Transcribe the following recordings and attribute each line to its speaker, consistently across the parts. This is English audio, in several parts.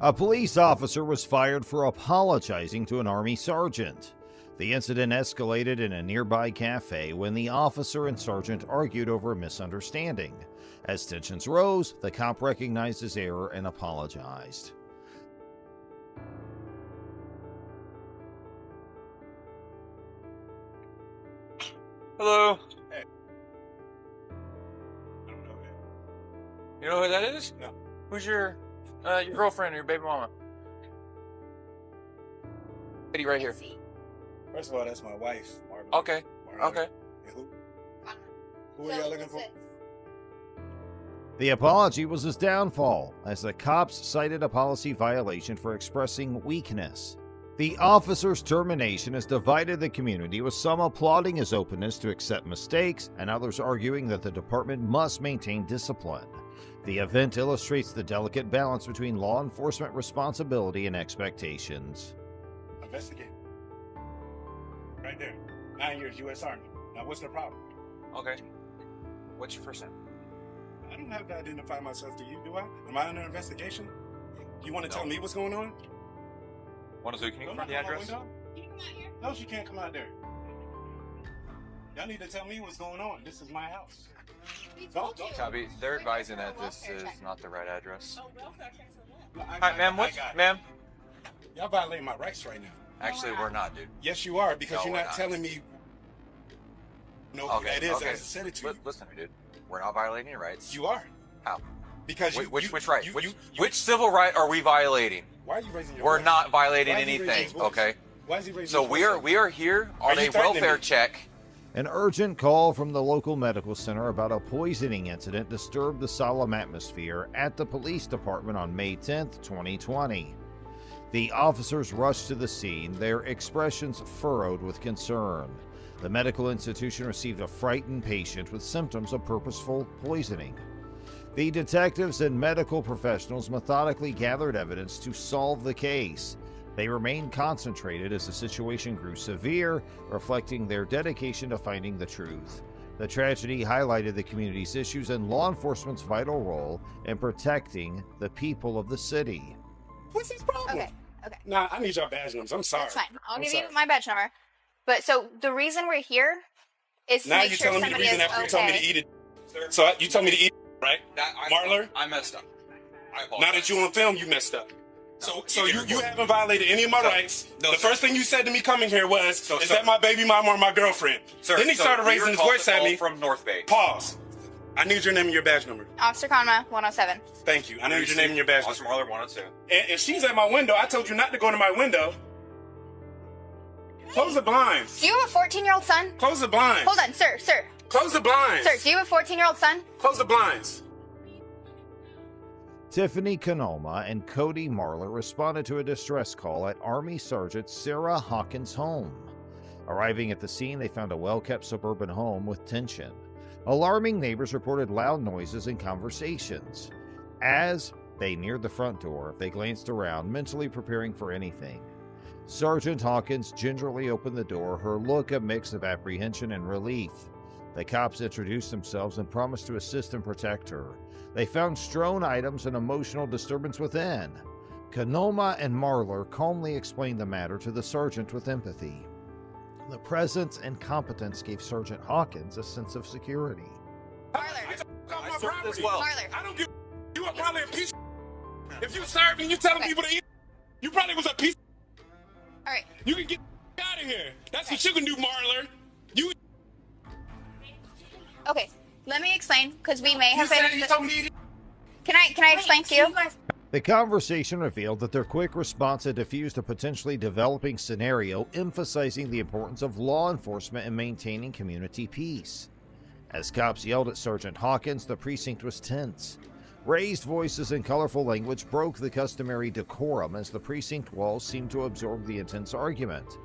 Speaker 1: A police officer was fired for apologizing to an Army sergeant. The incident escalated in a nearby cafe when the officer and sergeant argued over a misunderstanding. As tensions rose, the cop recognized his error and apologized.
Speaker 2: Hello.
Speaker 3: Hey. I don't know that.
Speaker 2: You know who that is?
Speaker 3: No.
Speaker 2: Who's your girlfriend or your baby mama? Lady right here.
Speaker 3: First of all, that's my wife, Marvin.
Speaker 2: Okay.
Speaker 3: Marvin.
Speaker 2: Okay.
Speaker 3: And who are y'all looking for?
Speaker 1: The apology was his downfall, as the cops cited a policy violation for expressing weakness. The officer's termination has divided the community, with some applauding his openness to accept mistakes and others arguing that the department must maintain discipline. The event illustrates the delicate balance between law enforcement responsibility and expectations.
Speaker 3: Investigate. Right there. 9 years, U.S. Army. Now, what's the problem?
Speaker 2: Okay. What's your first name?
Speaker 3: I don't have to identify myself to you, do I? Am I under investigation? You want to tell me what's going on?
Speaker 2: Can you
Speaker 3: Don't
Speaker 2: come
Speaker 3: knock
Speaker 2: the
Speaker 3: on my
Speaker 2: address?
Speaker 3: window. No, she can't come out there. Y'all need to tell me what's going on. This is my house. Don't.
Speaker 2: Copy. They're advising that this is not the right address.
Speaker 3: Hi,
Speaker 2: Ma'am, ma'am?
Speaker 3: Y'all violating my rights right now.
Speaker 2: Actually, we're not, dude.
Speaker 3: Yes, you are, because
Speaker 2: No,
Speaker 3: you're
Speaker 2: we're
Speaker 3: not
Speaker 2: not.
Speaker 3: telling me. No,
Speaker 2: Okay,
Speaker 3: that is.
Speaker 2: okay.
Speaker 3: I said it to you.
Speaker 2: Listen to me, dude. We're not violating your rights.
Speaker 3: You are.
Speaker 2: How?
Speaker 3: Because
Speaker 2: Which right? Which civil right are we violating?
Speaker 3: Why are you raising your
Speaker 2: We're
Speaker 3: voice?
Speaker 2: not violating
Speaker 3: Why is he raising
Speaker 2: anything,
Speaker 3: his voice?
Speaker 2: okay?
Speaker 3: Why is he raising
Speaker 2: So
Speaker 3: his voice?
Speaker 2: we are here on
Speaker 3: Are you
Speaker 2: a
Speaker 3: threatening
Speaker 2: welfare
Speaker 3: me?
Speaker 2: check.
Speaker 1: An urgent call from the local medical center about a poisoning incident disturbed the solemn atmosphere at the police department on May 10, 2020. The officers rushed to the scene, their expressions furrowed with concern. The medical institution received a frightened patient with symptoms of purposeful poisoning. The detectives and medical professionals methodically gathered evidence to solve the case. They remained concentrated as the situation grew severe, reflecting their dedication to finding the truth. The tragedy highlighted the community's issues and law enforcement's vital role in protecting the people of the city.
Speaker 3: What's his problem?
Speaker 4: Okay.
Speaker 3: Nah, I need your badge numbers. I'm sorry.
Speaker 4: That's fine. I'll
Speaker 3: I'm
Speaker 4: give
Speaker 3: sorry.
Speaker 4: you my badge number. But so the reason we're here is to
Speaker 3: Now
Speaker 4: make
Speaker 3: you're
Speaker 4: sure
Speaker 3: telling me the
Speaker 4: somebody
Speaker 3: reason
Speaker 4: is
Speaker 3: after you told me to
Speaker 4: okay.
Speaker 3: eat it. So you told me to eat it, right? Marler?
Speaker 2: I messed up. I apologize.
Speaker 3: Now that you on film, you messed up. So you haven't violated any of my rights.
Speaker 2: No,
Speaker 3: the
Speaker 2: sir.
Speaker 3: first thing you said to me coming here was,
Speaker 2: So,
Speaker 3: is
Speaker 2: sir.
Speaker 3: that my baby mama or my girlfriend?
Speaker 2: Sir,
Speaker 3: Then he
Speaker 2: so
Speaker 3: started
Speaker 2: we
Speaker 3: raising
Speaker 2: were
Speaker 3: his
Speaker 2: called
Speaker 3: voice
Speaker 2: to
Speaker 3: at
Speaker 2: call
Speaker 3: me.
Speaker 2: from North Bay.
Speaker 3: Pause. I need your name and your badge number.
Speaker 4: Officer Conma 107.
Speaker 3: Thank you. I need your name and your badge
Speaker 2: Officer
Speaker 3: number.
Speaker 2: Marler 102.
Speaker 3: And she's at my window. I told you not to go to my window. Close the blinds.
Speaker 4: Do you have a 14-year-old son?
Speaker 3: Close the blinds.
Speaker 4: Hold on, sir.
Speaker 3: Close the blinds.
Speaker 4: Sir, do you have a 14-year-old son?
Speaker 3: Close the blinds.
Speaker 1: Tiffany Canoma and Cody Marler responded to a distress call at Army Sergeant Sarah Hawkins' home. Arriving at the scene, they found a well-kept suburban home with tension. Alarming neighbors reported loud noises and conversations. As they neared the front door, they glanced around, mentally preparing for anything. Sergeant Hawkins gingerly opened the door, her look a mix of apprehension and relief. The cops introduced themselves and promised to assist and protect her. They found strewn items and emotional disturbance within. Canoma and Marler calmly explained the matter to the sergeant with empathy. The presence and competence gave Sergeant Hawkins a sense of security.
Speaker 4: Marler.
Speaker 3: I
Speaker 2: served as well.
Speaker 4: Marler.
Speaker 3: I don't give. You are probably a piece. If you served and you telling people to eat, you probably was a piece.
Speaker 4: All right.
Speaker 3: You can get out of here. That's what you can do, Marler. You.
Speaker 4: Okay. Let me explain, because we may have been.
Speaker 3: You told me to eat.
Speaker 4: Can I explain to you?
Speaker 1: The conversation revealed that their quick response had diffused a potentially developing scenario, emphasizing the importance of law enforcement in maintaining community peace. As cops yelled at Sergeant Hawkins, the precinct was tense. Raised voices and colorful language broke the customary decorum as the precinct walls seemed to absorb the intense argument.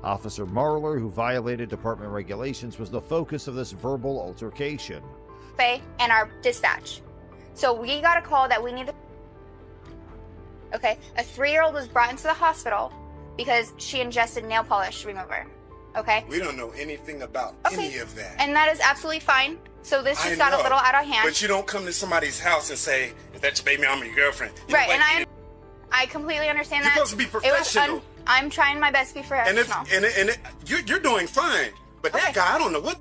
Speaker 1: Officer Marler, who violated department regulations, was the focus of this verbal altercation.
Speaker 4: And our dispatch. So we got a call that we need to. Okay, a 3-year-old was brought into the hospital because she ingested nail polish remover. Okay,
Speaker 3: We don't know anything about
Speaker 4: Okay.
Speaker 3: any of that.
Speaker 4: and that is absolutely fine. So this
Speaker 3: I
Speaker 4: just got a
Speaker 3: know,
Speaker 4: little out of hand.
Speaker 3: But you don't come to somebody's house and say, "Is that your baby mama or your girlfriend?" You
Speaker 4: Right,
Speaker 3: don't
Speaker 4: and
Speaker 3: like
Speaker 4: I completely understand
Speaker 3: You're
Speaker 4: that.
Speaker 3: supposed to be professional.
Speaker 4: I'm trying my best to be professional.
Speaker 3: You're doing fine. But that
Speaker 4: Okay.
Speaker 3: guy, I don't know what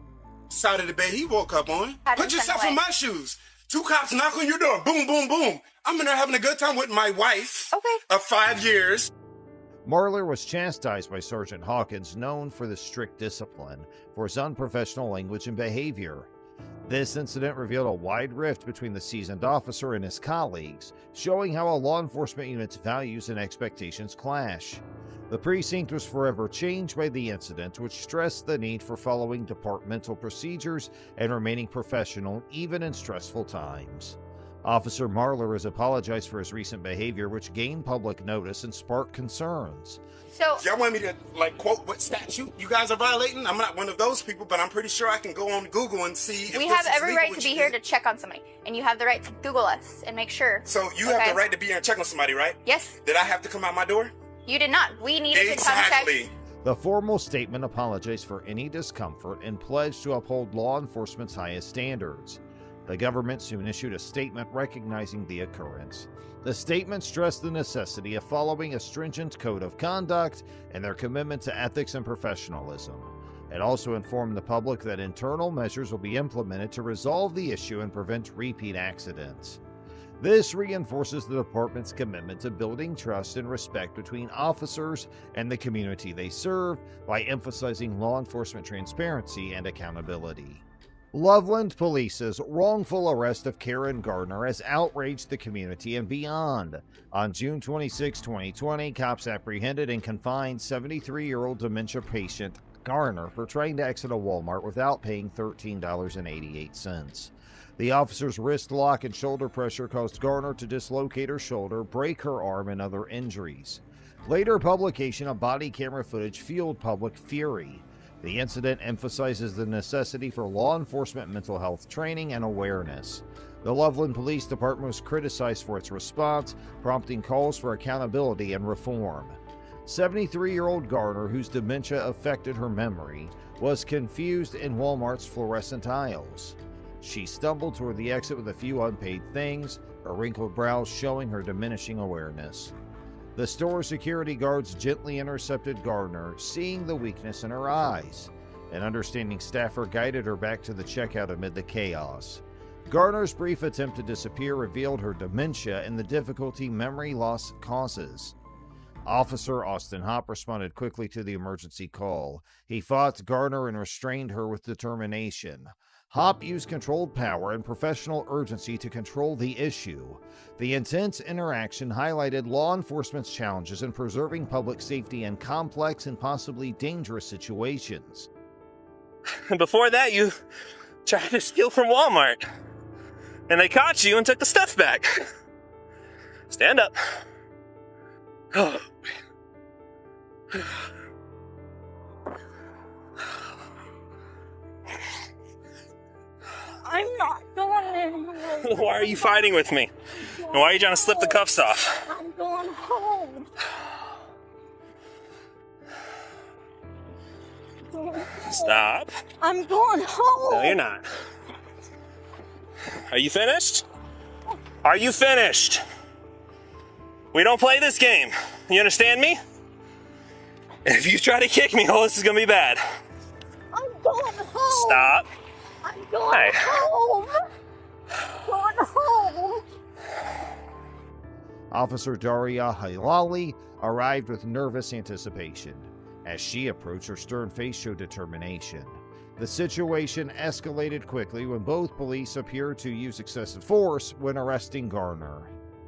Speaker 3: side of the bed he woke up on.
Speaker 4: Had him
Speaker 3: Put
Speaker 4: sent
Speaker 3: yourself
Speaker 4: away.
Speaker 3: in my shoes. 2 cops knock on your door. Boom, boom, boom. I'm in there having a good time with my wife
Speaker 4: Okay.
Speaker 3: of 5 years.
Speaker 1: Marler was chastised by Sergeant Hawkins, known for the strict discipline, for his unprofessional language and behavior. This incident revealed a wide rift between the seasoned officer and his colleagues, showing how a law enforcement unit's values and expectations clash. The precinct was forever changed by the incident, which stressed the need for following departmental procedures and remaining professional even in stressful times. Officer Marler has apologized for his recent behavior, which gained public notice and sparked concerns.
Speaker 4: So
Speaker 3: Y'all want me to, quote what statute you guys are violating? I'm not one of those people, but I'm pretty sure I can go on Google and see if
Speaker 4: we
Speaker 3: this
Speaker 4: have
Speaker 3: is
Speaker 4: every
Speaker 3: legal,
Speaker 4: right to
Speaker 3: what
Speaker 4: be
Speaker 3: you
Speaker 4: here
Speaker 3: did.
Speaker 4: to check on somebody, and you have the right to Google us and make sure.
Speaker 3: So you have the right to be here and check on somebody, right?
Speaker 4: Yes.
Speaker 3: Did I have to come out my door?
Speaker 4: You did not. We needed to come
Speaker 3: Exactly.
Speaker 4: check.
Speaker 1: The formal statement apologized for any discomfort and pledged to uphold law enforcement's highest standards. The government soon issued a statement recognizing the occurrence. The statement stressed the necessity of following a stringent code of conduct and their commitment to ethics and professionalism. It also informed the public that internal measures will be implemented to resolve the issue and prevent repeat accidents. This reinforces the department's commitment to building trust and respect between officers and the community they serve by emphasizing law enforcement transparency and accountability. Loveland Police's wrongful arrest of Karen Gardner has outraged the community and beyond. On June 26, 2020, cops apprehended and confined 73-year-old dementia patient Garner for trying to exit a Walmart without paying $13.88. The officer's wrist lock and shoulder pressure caused Garner to dislocate her shoulder, break her arm, and other injuries. Later publication of body camera footage fueled public fury. The incident emphasizes the necessity for law enforcement mental health training and awareness. The Loveland Police Department was criticized for its response, prompting calls for accountability and reform. 73-year-old Garner, whose dementia affected her memory, was confused in Walmart's fluorescent aisles. She stumbled toward the exit with a few unpaid things, her wrinkled brows showing her diminishing awareness. The store security guards gently intercepted Gardner, seeing the weakness in her eyes. An understanding staffer guided her back to the checkout amid the chaos. Gardner's brief attempt to disappear revealed her dementia and the difficulty memory loss causes. Officer Austin Hopp responded quickly to the emergency call. He fought Gardner and restrained her with determination. Hopp used controlled power and professional urgency to control the issue. The intense interaction highlighted law enforcement's challenges in preserving public safety in complex and possibly dangerous situations.
Speaker 5: And before that, you tried to steal from Walmart. And they caught you and took the stuff back. Stand up. Oh.
Speaker 6: I'm not going.
Speaker 5: Why are you fighting with me? And why are you trying to slip the cuffs off?
Speaker 6: I'm going home.
Speaker 5: Stop.
Speaker 6: I'm going home.
Speaker 5: No, you're not. Are you finished? Are you finished? We don't play this game. You understand me? And if you try to kick me, oh, this is gonna be bad.
Speaker 6: I'm going home.
Speaker 5: Stop.
Speaker 6: I'm going home. Going home.
Speaker 1: Officer Daria Hilali arrived with nervous anticipation. As she approached, her stern face showed determination. The situation escalated quickly when both police appeared to use excessive force when arresting Garner.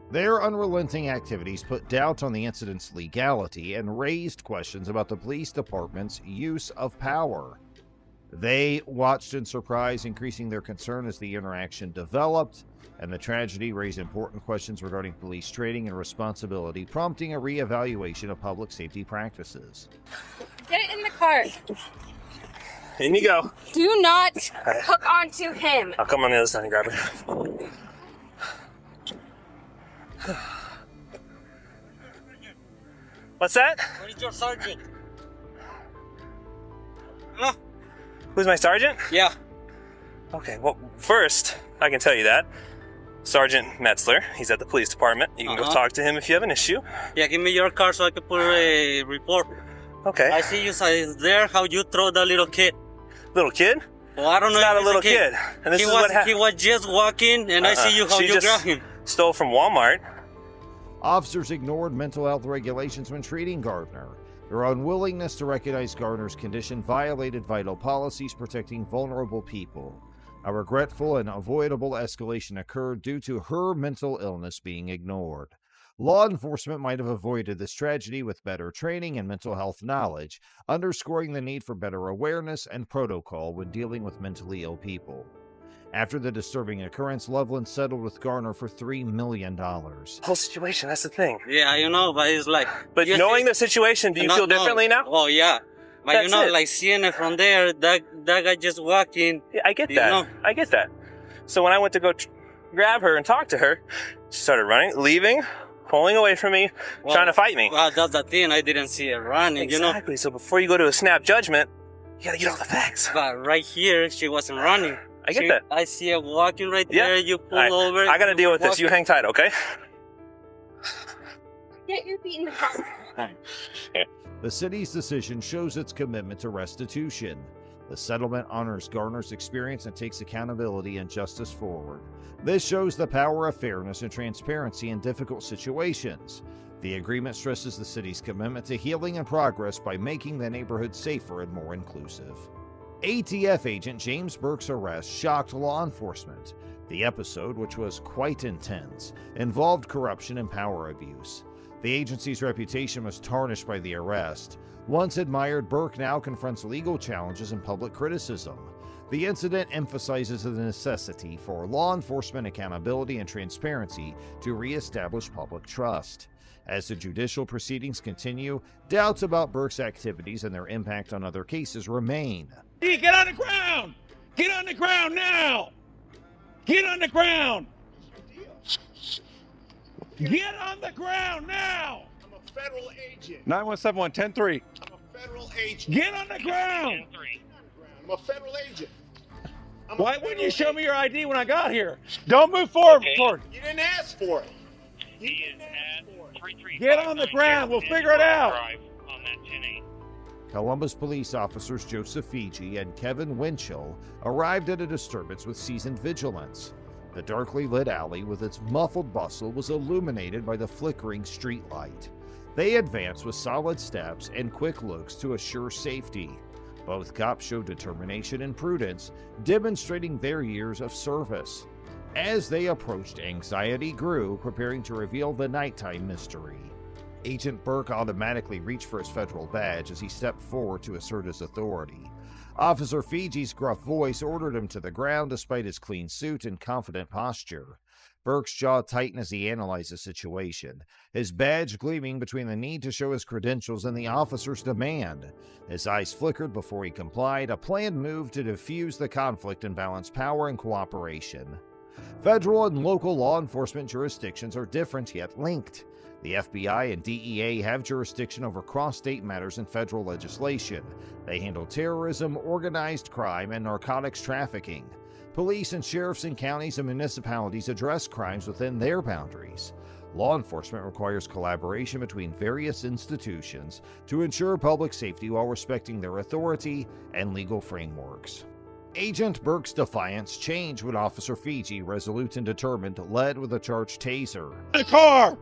Speaker 1: Their unrelenting activities put doubt on the incident's legality and raised questions about the police department's use of power. They watched in surprise, increasing their concern as the interaction developed, and the tragedy raised important questions regarding police training and responsibility, prompting a reevaluation of public safety practices.
Speaker 6: Get in the car.
Speaker 5: In you go.
Speaker 6: Do not hook onto him.
Speaker 5: I'll come on the other side and grab her. What's that?
Speaker 7: Where's your sergeant?
Speaker 5: Who's my sergeant?
Speaker 7: Yeah.
Speaker 5: Okay, well, first, I can tell you that. Sergeant Metzler. He's at the police department. You can go talk to him if you have an issue.
Speaker 7: Yeah, give me your car so I can put a report.
Speaker 5: Okay.
Speaker 7: I see you there, how you throw the little kid.
Speaker 5: Little kid?
Speaker 7: Well, I don't know.
Speaker 5: He's not
Speaker 7: if
Speaker 5: a little kid. And this is what happened.
Speaker 7: He was just walking, and I see you how you grab him.
Speaker 5: Stole from Walmart.
Speaker 1: Officers ignored mental health regulations when treating Gardner. Their unwillingness to recognize Gardner's condition violated vital policies protecting vulnerable people. A regretful and avoidable escalation occurred due to her mental illness being ignored. Law enforcement might have avoided this tragedy with better training and mental health knowledge, underscoring the need for better awareness and protocol when dealing with mentally ill people. After the disturbing occurrence, Loveland settled with Garner for $3 million.
Speaker 5: Whole situation, that's the thing.
Speaker 7: Yeah, you know, but it's like...
Speaker 5: But knowing the situation, do you feel differently now?
Speaker 7: Oh, yeah. But
Speaker 5: That's
Speaker 7: you know,
Speaker 5: it.
Speaker 7: like seeing it from there, that guy just walking.
Speaker 5: Yeah, I get
Speaker 7: You
Speaker 5: that.
Speaker 7: know?
Speaker 5: I get that. So when I went to go grab her and talk to her, she started running, leaving, pulling away from me, trying to fight me.
Speaker 7: Well, that's the thing. I didn't see it running, you know.
Speaker 5: Exactly. So before you go to a snap judgment, you gotta get all the facts.
Speaker 7: But right here, she wasn't running.
Speaker 5: I get that.
Speaker 7: I see her walking right
Speaker 5: Yeah.
Speaker 7: there. You pull
Speaker 5: All right.
Speaker 7: over.
Speaker 5: I gotta deal with this. You hang tight, okay?
Speaker 6: Get your feet in the car.
Speaker 1: The city's decision shows its commitment to restitution. The settlement honors Garner's experience and takes accountability and justice forward. This shows the power of fairness and transparency in difficult situations. The agreement stresses the city's commitment to healing and progress by making the neighborhood safer and more inclusive. ATF agent James Burke's arrest shocked law enforcement. The episode, which was quite intense, involved corruption and power abuse. The agency's reputation was tarnished by the arrest. Once admired, Burke now confronts legal challenges and public criticism. The incident emphasizes the necessity for law enforcement accountability and transparency to reestablish public trust. As the judicial proceedings continue, doubts about Burke's activities and their impact on other cases remain.
Speaker 8: Get on the ground! Get on the ground now! Get on the ground! Get on the ground now!
Speaker 3: I'm a federal agent.
Speaker 8: 917-110-3.
Speaker 3: I'm a federal agent.
Speaker 8: Get on the ground!
Speaker 3: I'm a federal agent.
Speaker 8: Why wouldn't you show me your ID when I got here? Don't move forward.
Speaker 3: You didn't ask for it. You didn't ask for it.
Speaker 8: Get on the ground. We'll figure it out.
Speaker 1: Columbus police officers Joseph Fiji and Kevin Winchell arrived at a disturbance with seasoned vigilance. The darkly lit alley with its muffled bustle was illuminated by the flickering street light. They advanced with solid steps and quick looks to assure safety. Both cops showed determination and prudence, demonstrating their years of service. As they approached, anxiety grew, preparing to reveal the nighttime mystery. Agent Burke automatically reached for his federal badge as he stepped forward to assert his authority. Officer Fiji's gruff voice ordered him to the ground despite his clean suit and confident posture. Burke's jaw tightened as he analyzed the situation, his badge gleaming between the need to show his credentials and the officer's demand. His eyes flickered before he complied, a planned move to diffuse the conflict and balance power and cooperation. Federal and local law enforcement jurisdictions are different yet linked. The FBI and DEA have jurisdiction over cross-state matters in federal legislation. They handle terrorism, organized crime, and narcotics trafficking. Police and sheriffs in counties and municipalities address crimes within their boundaries. Law enforcement requires collaboration between various institutions to ensure public safety while respecting their authority and legal frameworks. Agent Burke's defiance changed when Officer Fiji, resolute and determined, led with a charged taser.
Speaker 8: The car!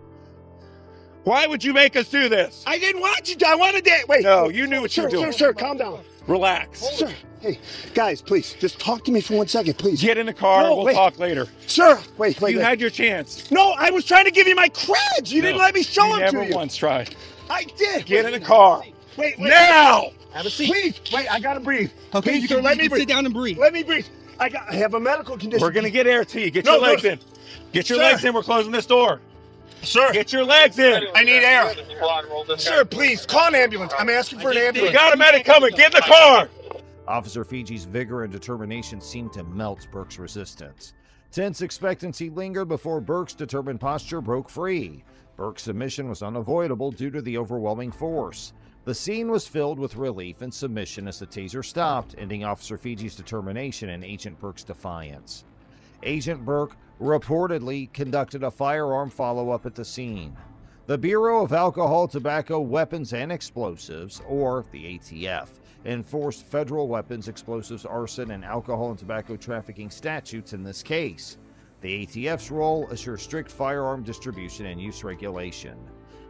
Speaker 8: Why would you make us do this?
Speaker 3: I didn't want you to. I wanted to. Wait.
Speaker 8: No, you knew what you were doing.
Speaker 3: Sir, calm down.
Speaker 8: Relax.
Speaker 3: Sir, hey, guys, please, just talk to me for 1 second, please.
Speaker 8: Get in the car.
Speaker 3: No,
Speaker 8: We'll
Speaker 3: wait.
Speaker 8: talk later.
Speaker 3: Sir, wait.
Speaker 8: You had your chance.
Speaker 3: No, I was trying to give you my creds. You didn't let me show
Speaker 8: You
Speaker 3: them to
Speaker 8: never
Speaker 3: you.
Speaker 8: once tried.
Speaker 3: I did.
Speaker 8: Get in the car.
Speaker 3: Wait.
Speaker 8: Now!
Speaker 3: Have a seat. Please, wait. I gotta breathe.
Speaker 9: Okay,
Speaker 3: please,
Speaker 9: you
Speaker 3: sir,
Speaker 9: can,
Speaker 3: let
Speaker 9: you
Speaker 3: me
Speaker 9: can
Speaker 3: breathe.
Speaker 9: sit down and breathe.
Speaker 3: Let me breathe. I have a medical condition.
Speaker 8: We're going to get air to you. Get
Speaker 3: No,
Speaker 8: your legs
Speaker 3: no.
Speaker 8: in. Get your
Speaker 3: Sir.
Speaker 8: legs in. We're closing this door.
Speaker 3: Sir,
Speaker 8: Get your legs in.
Speaker 3: I need air. Sir, please, call an ambulance. I'm asking for an
Speaker 8: We
Speaker 3: ambulance.
Speaker 8: got a medic coming. Get in the car.
Speaker 1: Officer Fiji's vigor and determination seemed to melt Burke's resistance. Tense expectancy lingered before Burke's determined posture broke free. Burke's submission was unavoidable due to the overwhelming force. The scene was filled with relief and submission as the taser stopped, ending Officer Fiji's determination and Agent Burke's defiance. Agent Burke reportedly conducted a firearm follow-up at the scene. The Bureau of Alcohol, Tobacco, Weapons, and Explosives, or the ATF, enforced federal weapons, explosives, arson, and alcohol and tobacco trafficking statutes in this case. The ATF's role assures strict firearm distribution and use regulation.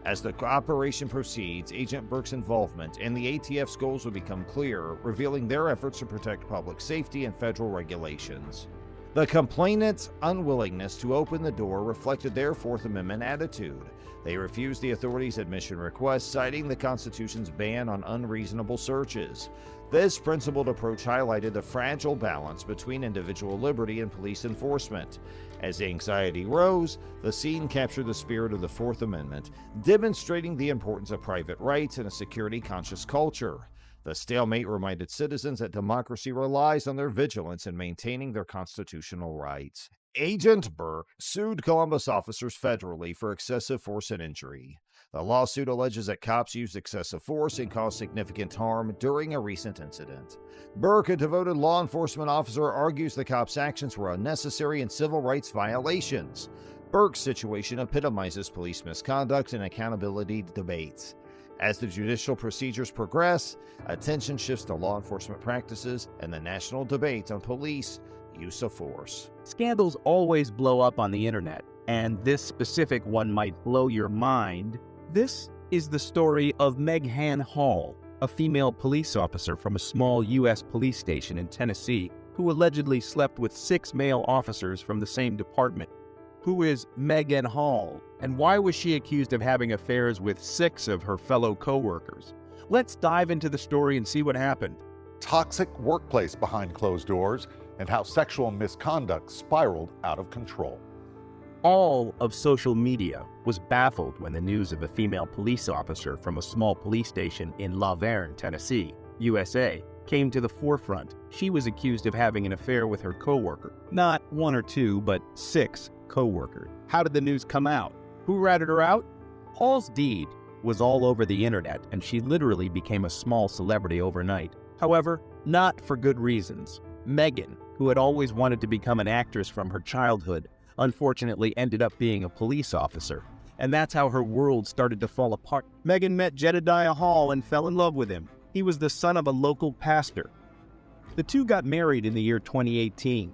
Speaker 1: As the operation proceeds, Agent Burke's involvement and the ATF's goals will become clearer, revealing their efforts to protect public safety and federal regulations. The complainant's unwillingness to open the door reflected their Fourth Amendment attitude. They refused the authorities' admission request, citing the Constitution's ban on unreasonable searches. This principled approach highlighted the fragile balance between individual liberty and police enforcement. As anxiety rose, the scene captured the spirit of the Fourth Amendment, demonstrating the importance of private rights in a security-conscious culture. The stalemate reminded citizens that democracy relies on their vigilance in maintaining their constitutional rights. Agent Burke sued Columbus officers federally for excessive force and injury. The lawsuit alleges that cops used excessive force and caused significant harm during a recent incident. Burke, a devoted law enforcement officer, argues the cops' actions were unnecessary and civil rights violations. Burke's situation epitomizes police misconduct and accountability debates. As the judicial procedures progress, attention shifts to law enforcement practices and the national debate on police use of force.
Speaker 9: Scandals always blow up on the internet, and this specific one might blow your mind. This is the story of Meg Han Hall, a female police officer from a small U.S. police station in Tennessee who allegedly slept with 6 male officers from the same department. Who is Megan Hall, and why was she accused of having affairs with 6 of her fellow co-workers? Let's dive into the story and see what happened.
Speaker 10: Toxic workplace behind closed doors, and how sexual misconduct spiraled out of control.
Speaker 9: All of social media was baffled when the news of a female police officer from a small police station in La Vergne, Tennessee, USA, came to the forefront. She was accused of having an affair with her co-worker. Not 1 or 2, but 6 co-workers. How did the news come out? Who ratted her out? Hall's deed was all over the internet, and she literally became a small celebrity overnight. However, not for good reasons. Megan, who had always wanted to become an actress from her childhood, unfortunately ended up being a police officer, and that's how her world started to fall apart. Megan met Jedediah Hall and fell in love with him. He was the son of a local pastor. The two got married in the year 2018.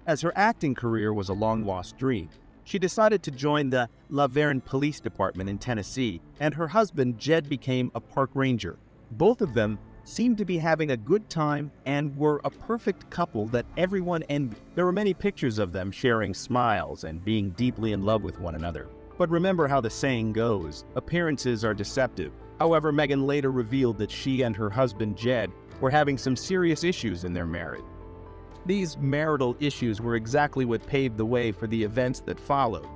Speaker 9: As her acting career was a long-lost dream, she decided to join the La Vergne Police Department in Tennessee, and her husband, Jed, became a park ranger. Both of them seemed to be having a good time and were a perfect couple that everyone envied. There were many pictures of them sharing smiles and being deeply in love with one another. But remember how the saying goes, appearances are deceptive. However, Megan later revealed that she and her husband, Jed, were having some serious issues in their marriage. These marital issues were exactly what paved the way for the events that followed.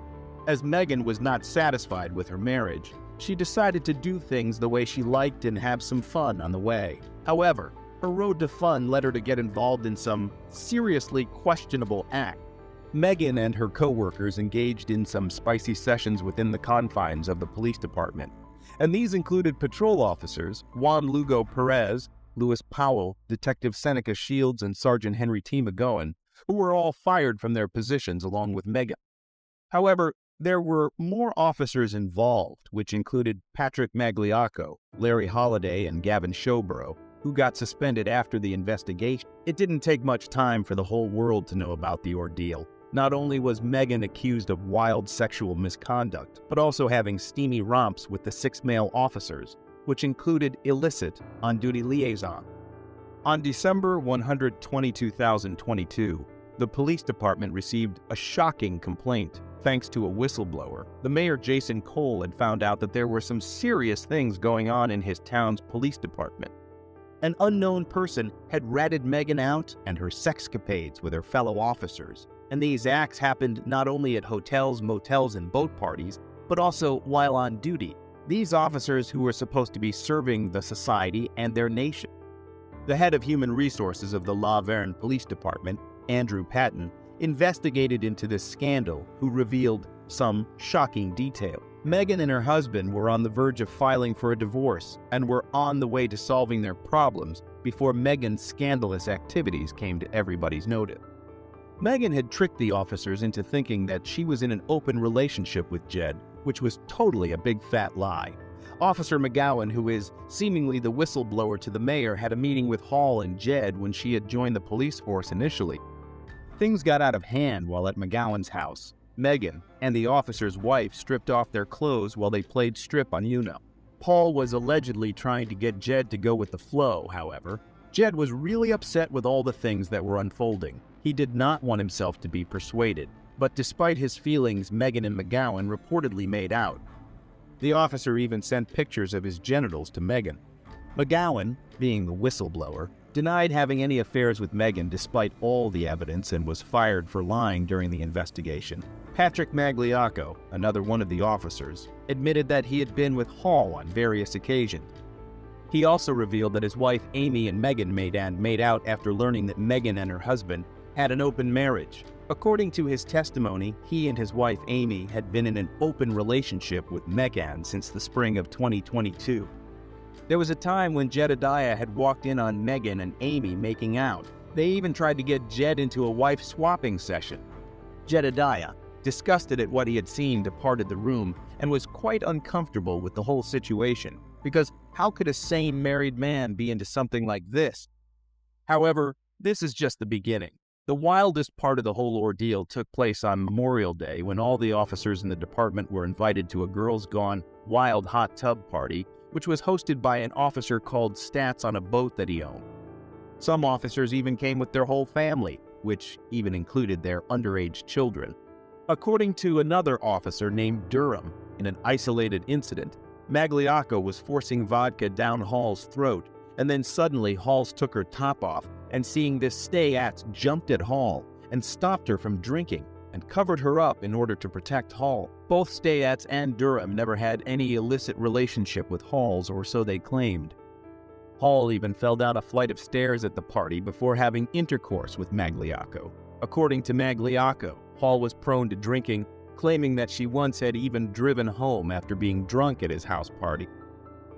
Speaker 9: As Megan was not satisfied with her marriage, she decided to do things the way she liked and have some fun on the way. However, her road to fun led her to get involved in some seriously questionable acts. Megan and her co-workers engaged in some spicy sessions within the confines of the police department, and these included patrol officers Juan Lugo Perez, Louis Powell, Detective Seneca Shields, and Sergeant Henry T. McGowan, who were all fired from their positions along with Megan. However, there were more officers involved, which included Patrick Magliacco, Larry Holliday, and Gavin Showborough, who got suspended after the investigation. It didn't take much time for the whole world to know about the ordeal. Not only was Megan accused of wild sexual misconduct, but also having steamy romps with the 6 male officers, which included illicit on-duty liaison. On December 122, 2022, the police department received a shocking complaint. Thanks to a whistleblower, the mayor Jason Cole had found out that there were some serious things going on in his town's police department. An unknown person had ratted Megan out and her sexcapades with her fellow officers, and these acts happened not only at hotels, motels, and boat parties, but also while on duty. These officers who were supposed to be serving the society and their nation. The head of human resources of the La Vergne Police Department, Andrew Patton, investigated into this scandal, who revealed some shocking detail. Megan and her husband were on the verge of filing for a divorce and were on the way to solving their problems before Megan's scandalous activities came to everybody's notice. Megan had tricked the officers into thinking that she was in an open relationship with Jed, which was totally a big fat lie. Officer McGowan, who is seemingly the whistleblower to the mayor, had a meeting with Hall and Jed when she had joined the police force initially. Things got out of hand while at McGowan's house. Megan and the officer's wife stripped off their clothes while they played strip on Uno. Paul was allegedly trying to get Jed to go with the flow, however. Jed was really upset with all the things that were unfolding. He did not want himself to be persuaded, but despite his feelings, Megan and McGowan reportedly made out. The officer even sent pictures of his genitals to Megan. McGowan, being the whistleblower, denied having any affairs with Megan despite all the evidence and was fired for lying during the investigation. Patrick Magliacco, another one of the officers, admitted that he had been with Hall on various occasions. He also revealed that his wife Amy and Megan made out after learning that Megan and her husband had an open marriage. According to his testimony, he and his wife Amy had been in an open relationship with Megan since the spring of 2022. There was a time when Jedediah had walked in on Megan and Amy making out. They even tried to get Jed into a wife-swapping session. Jedediah, disgusted at what he had seen, departed the room and was quite uncomfortable with the whole situation, because how could a sane married man be into something like this? However, this is just the beginning. The wildest part of the whole ordeal took place on Memorial Day when all the officers in the department were invited to a Girls Gone Wild hot tub party, which was hosted by an officer called Stats on a boat that he owned. Some officers even came with their whole family, which even included their underage children. According to another officer named Durham, in an isolated incident, Magliacco was forcing vodka down Hall's throat, and then suddenly Halls took her top off, and seeing this, stay-ats jumped at Hall and stopped her from drinking and covered her up in order to protect Hall. Both stay-ats and Durham never had any illicit relationship with Halls, or so they claimed. Hall even fell down a flight of stairs at the party before having intercourse with Magliacco. According to Magliacco, Hall was prone to drinking, claiming that she once had even driven home after being drunk at his house party.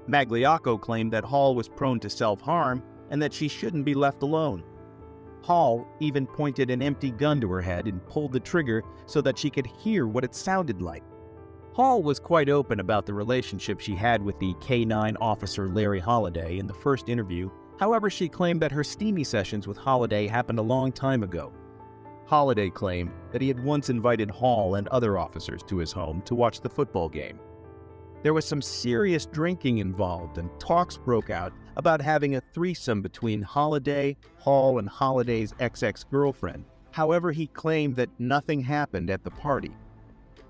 Speaker 9: Magliacco claimed that Hall was prone to self-harm and that she shouldn't be left alone. Hall even pointed an empty gun to her head and pulled the trigger so that she could hear what it sounded like. Hall was quite open about the relationship she had with the K-9 officer Larry Holliday in the first interview. However, she claimed that her steamy sessions with Holliday happened a long time ago. Holliday claimed that he had once invited Hall and other officers to his home to watch the football game. There was some serious drinking involved, and talks broke out about having a threesome between Holliday, Hall, and Holliday's ex-girlfriend. However, he claimed that nothing happened at the party.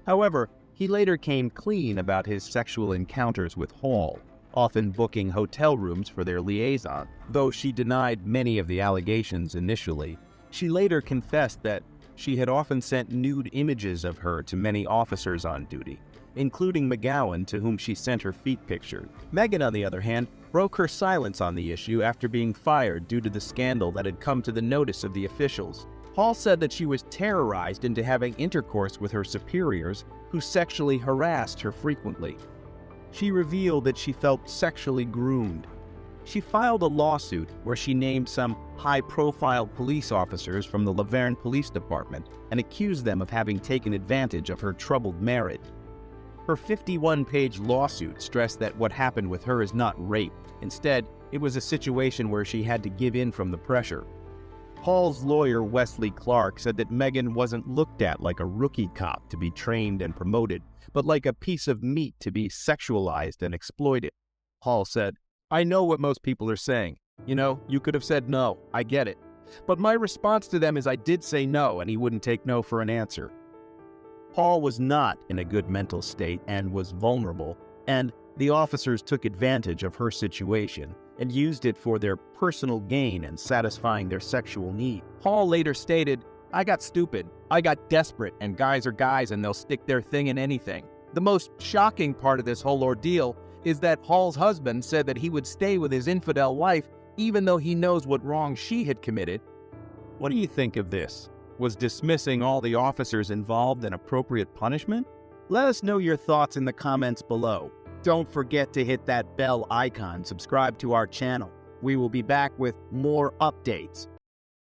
Speaker 9: However, he later came clean about his sexual encounters with Hall, often booking hotel rooms for their liaison. Though she denied many of the allegations initially, she later confessed that she had often sent nude images of her to many officers on duty, including McGowan, to whom she sent her feet pictures. Megan, on the other hand, broke her silence on the issue after being fired due to the scandal that had come to the notice of the officials. Hall said that she was terrorized into having intercourse with her superiors, who sexually harassed her frequently. She revealed that she felt sexually groomed. She filed a lawsuit where she named some high-profile police officers from the Laverne Police Department and accused them of having taken advantage of her troubled marriage. Her 51-page lawsuit stressed that what happened with her is not rape. Instead, it was a situation where she had to give in from the pressure. Hall's lawyer, Wesley Clark, said that Megan wasn't looked at like a rookie cop to be trained and promoted, but like a piece of meat to be sexualized and exploited. Hall said, "I know what most people are saying. You know, you could have said no, I get it. But my response to them is I did say no, and he wouldn't take no for an answer." Hall was not in a good mental state and was vulnerable, and the officers took advantage of her situation and used it for their personal gain and satisfying their sexual need. Hall later stated, "I got stupid, I got desperate, and guys are guys and they'll stick their thing in anything." The most shocking part of this whole ordeal is that Hall's husband said that he would stay with his infidel wife even though he knows what wrong she had committed. What do you think of this? Was dismissing all the officers involved an appropriate punishment? Let us know your thoughts in the comments below. Don't forget to hit that bell icon, subscribe to our channel. We will be back with more updates.